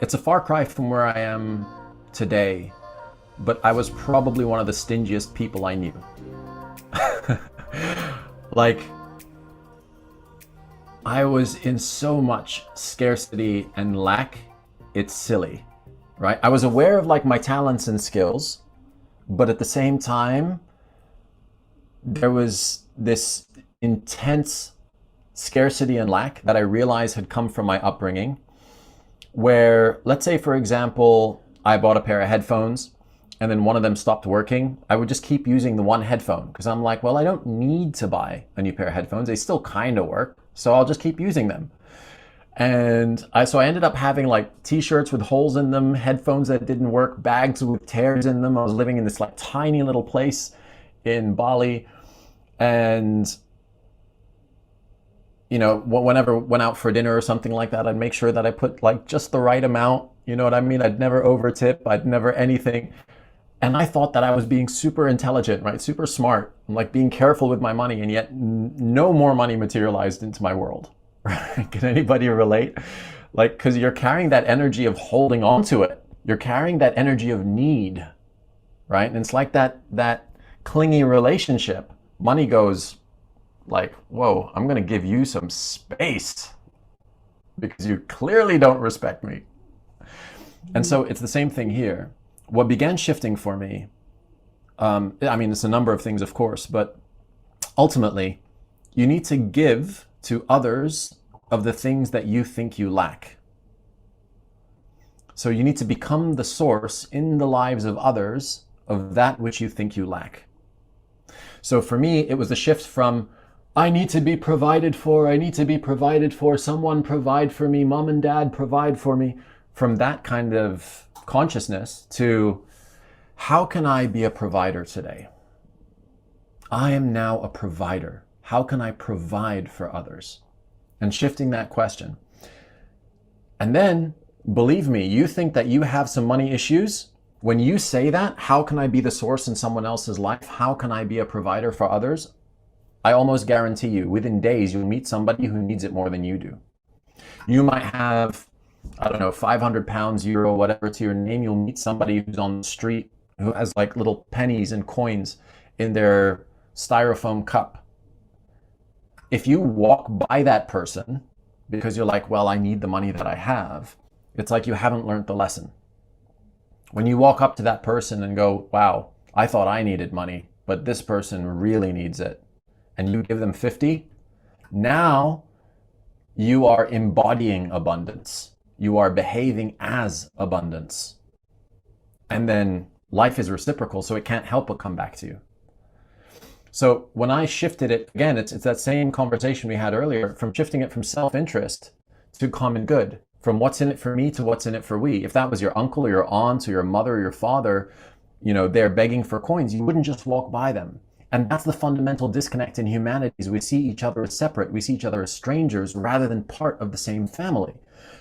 It's a far cry from where I am today, but I was probably one of the stingiest people I knew. Like, I was in so much scarcity and lack, it's silly, right? I was aware of like my talents and skills, but at the same time, there was this intense scarcity and lack that I realized had come from my upbringing, where, let's say, for example, I bought a pair of headphones and then one of them stopped working. I would just keep using the one headphone because I'm like, well, I don't need to buy a new pair of headphones. They still kind of work, so I'll just keep using them. And so I ended up having like t-shirts with holes in them, headphones that didn't work, bags with tears in them. I was living in this like tiny little place in Bali. And, you know, whenever went out for dinner or something like that, I'd make sure that I put like just the right amount. You know what I mean? I'd never over tip. I'd never anything. And I thought that I was being super intelligent, right? Super smart. I'm like being careful with my money, and yet no more money materialized into my world. Can anybody relate? Like, because you're carrying that energy of holding on to it. You're carrying that energy of need, right? And it's like that clingy relationship. Money goes like, whoa, I'm going to give you some space because you clearly don't respect me. And so it's the same thing here. What began shifting for me, I mean, it's a number of things, of course, but ultimately, you need to give to others of the things that you think you lack. So you need to become the source in the lives of others of that which you think you lack. So for me, it was a shift from, I need to be provided for, I need to be provided for, someone provide for me, mom and dad provide for me, from that kind of consciousness to, how can I be a provider today? I am now a provider. How can I provide for others? And shifting that question. And then, believe me, you think that you have some money issues. When you say that, how can I be the source in someone else's life? How can I be a provider for others? I almost guarantee you, within days, you'll meet somebody who needs it more than you do. You might have, I don't know, 500 pounds, euro, whatever to your name. You'll meet somebody who's on the street who has like little pennies and coins in their styrofoam cup. If you walk by that person because you're like, well, I need the money that I have, it's like you haven't learned the lesson. When you walk up to that person and go, wow, I thought I needed money, but this person really needs it, and you give them 50, now you are embodying abundance. You are behaving as abundance. And then life is reciprocal, so it can't help but come back to you. So when I shifted it, again, it's that same conversation we had earlier, from shifting it from self-interest to common good, from what's in it for me to what's in it for we. If that was your uncle or your aunt or your mother or your father, you know, they're begging for coins, you wouldn't just walk by them. And that's the fundamental disconnect in humanity, is we see each other as separate. We see each other as strangers rather than part of the same family.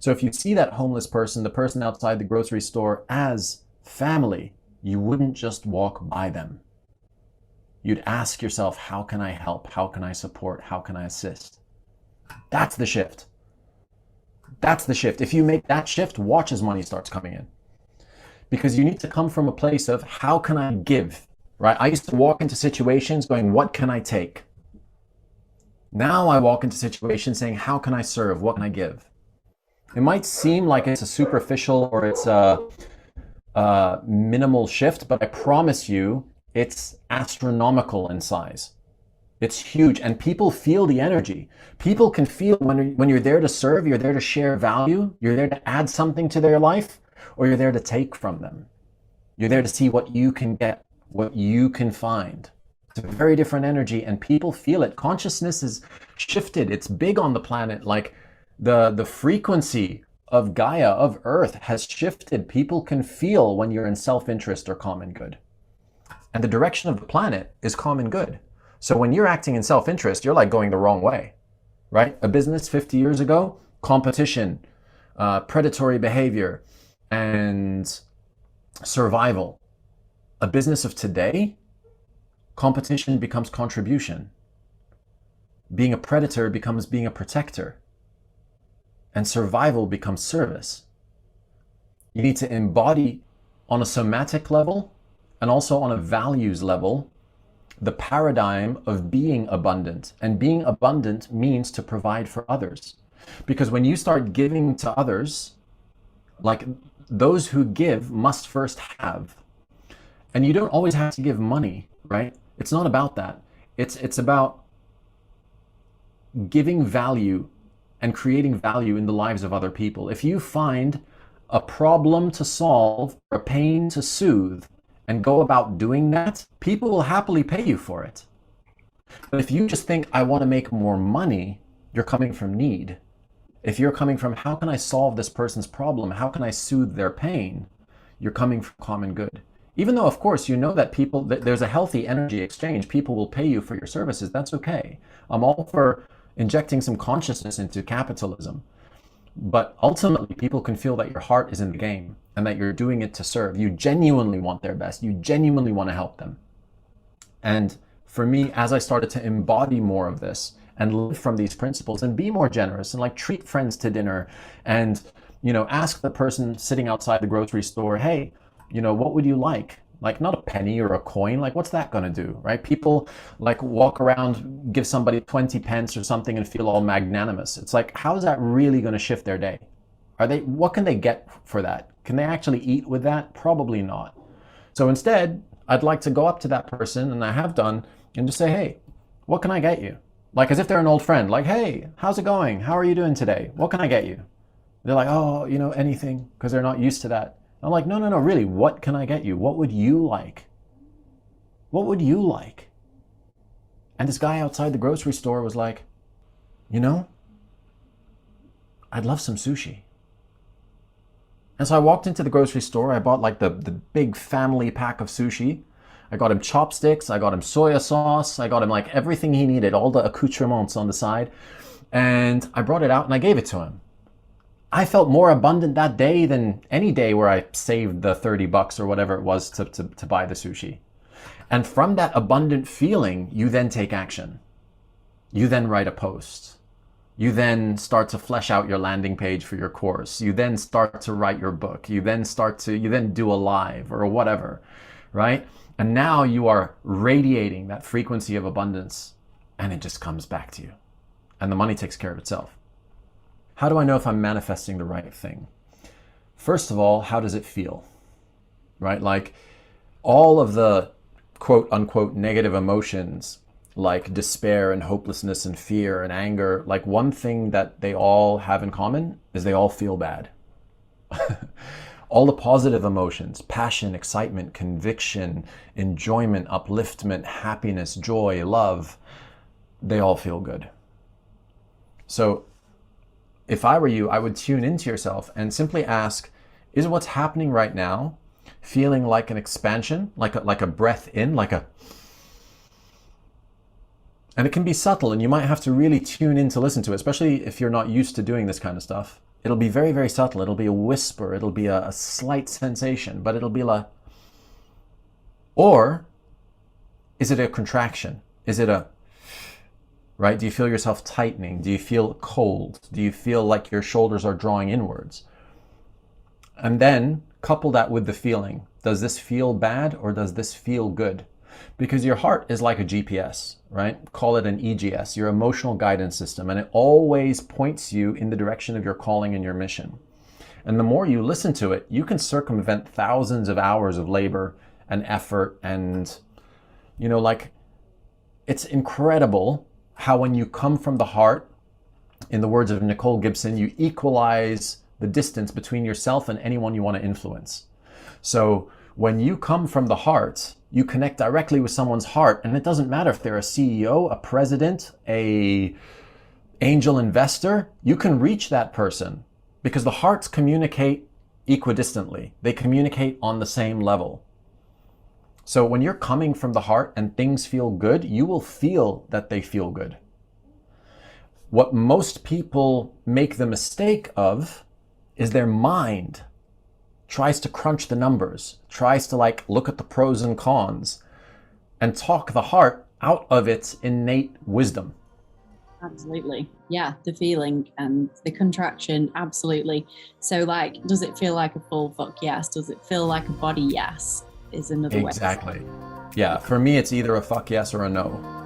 So if you see that homeless person, the person outside the grocery store, as family, you wouldn't just walk by them. You'd ask yourself, how can I help? How can I support? How can I assist? That's the shift. That's the shift. If you make that shift, watch as money starts coming in. Because you need to come from a place of, how can I give? Right? I used to walk into situations going, what can I take? Now I walk into situations saying, how can I serve? What can I give? It might seem like it's a superficial or it's a minimal shift, but I promise you, it's astronomical in size. It's huge, and people feel the energy. People can feel when you're there to serve, you're there to share value, you're there to add something to their life, or you're there to take from them. You're there to see what you can get, what you can find. It's a very different energy, and people feel it. Consciousness is shifted. It's big on the planet. Like the frequency of Gaia, of Earth, has shifted. People can feel when you're in self-interest or common good. And the direction of the planet is common good. So when you're acting in self-interest, you're like going the wrong way, right? A business 50 years ago, competition, predatory behavior, and survival. A business of today, competition becomes contribution. Being a predator becomes being a protector. And survival becomes service. You need to embody on a somatic level and also on a values level the paradigm of being abundant. And being abundant means to provide for others. Because when you start giving to others, like, those who give must first have. And you don't always have to give money, right? It's not about that. It's about giving value and creating value in the lives of other people. If you find a problem to solve, or a pain to soothe, and go about doing that, people will happily pay you for it. But if you just think, I want to make more money, you're coming from need. If you're coming from, how can I solve this person's problem? How can I soothe their pain? You're coming from common good. Even though, of course, you know that there's a healthy energy exchange. People will pay you for your services. That's okay. I'm all for injecting some consciousness into capitalism. But ultimately, people can feel that your heart is in the game and that you're doing it to serve. You genuinely want their best. You genuinely want to help them. And for me, as I started to embody more of this and live from these principles and be more generous and like treat friends to dinner and, ask the person sitting outside the grocery store, hey, what would you like? Like, not a penny or a coin, like what's that gonna do, right? People like walk around, give somebody 20 pence or something and feel all magnanimous. It's like, how is that really gonna shift their day? What can they get for that? Can they actually eat with that? Probably not. So instead, I'd like to go up to that person, and I have done, and just say, hey, what can I get you? Like, as if they're an old friend, like, hey, how's it going? How are you doing today? What can I get you? They're like, oh, anything, because they're not used to that. I'm like, no, really, what can I get you? What would you like? What would you like? And this guy outside the grocery store was like, I'd love some sushi. And so I walked into the grocery store. I bought like the big family pack of sushi. I got him chopsticks. I got him soya sauce. I got him like everything he needed, all the accoutrements on the side. And I brought it out and I gave it to him. I felt more abundant that day than any day where I saved the $30 or whatever it was to buy the sushi. And from that abundant feeling, you then take action. You then write a post. You then start to flesh out your landing page for your course. You then start to write your book. You then do a live or whatever, right? And now you are radiating that frequency of abundance, and it just comes back to you. And the money takes care of itself. How do I know if I'm manifesting the right thing? First of all, how does it feel? Right? Like, all of the quote unquote negative emotions, like despair and hopelessness and fear and anger, like, one thing that they all have in common is they all feel bad. All the positive emotions, passion, excitement, conviction, enjoyment, upliftment, happiness, joy, love, they all feel good. So if I were you, I would tune into yourself and simply ask, is what's happening right now feeling like an expansion, like a breath in, and it can be subtle, and you might have to really tune in to listen to it, especially if you're not used to doing this kind of stuff. It'll be very, very subtle. It'll be a whisper. It'll be a slight sensation, but it'll be like, or is it a contraction? Is it a, right? Do you feel yourself tightening? Do you feel cold? Do you feel like your shoulders are drawing inwards? And then couple that with the feeling. Does this feel bad or does this feel good? Because your heart is like a GPS, right? Call it an EGS, your emotional guidance system, and it always points you in the direction of your calling and your mission. And the more you listen to it, you can circumvent thousands of hours of labor and effort. And, it's incredible how when you come from the heart, in the words of Nicole Gibson, you equalize the distance between yourself and anyone you want to influence. So when you come from the heart, you connect directly with someone's heart, and it doesn't matter if they're a CEO, a president, a angel investor, you can reach that person because the hearts communicate equidistantly. They communicate on the same level. So when you're coming from the heart and things feel good, you will feel that they feel good. What most people make the mistake of is their mind tries to crunch the numbers, tries to look at the pros and cons and talk the heart out of its innate wisdom. Absolutely. Yeah, the feeling and the contraction, absolutely. So like, does it feel like a full fuck yes? Does it feel like a body yes? Is another way. Exactly. Yeah, for me, it's either a fuck yes or a no.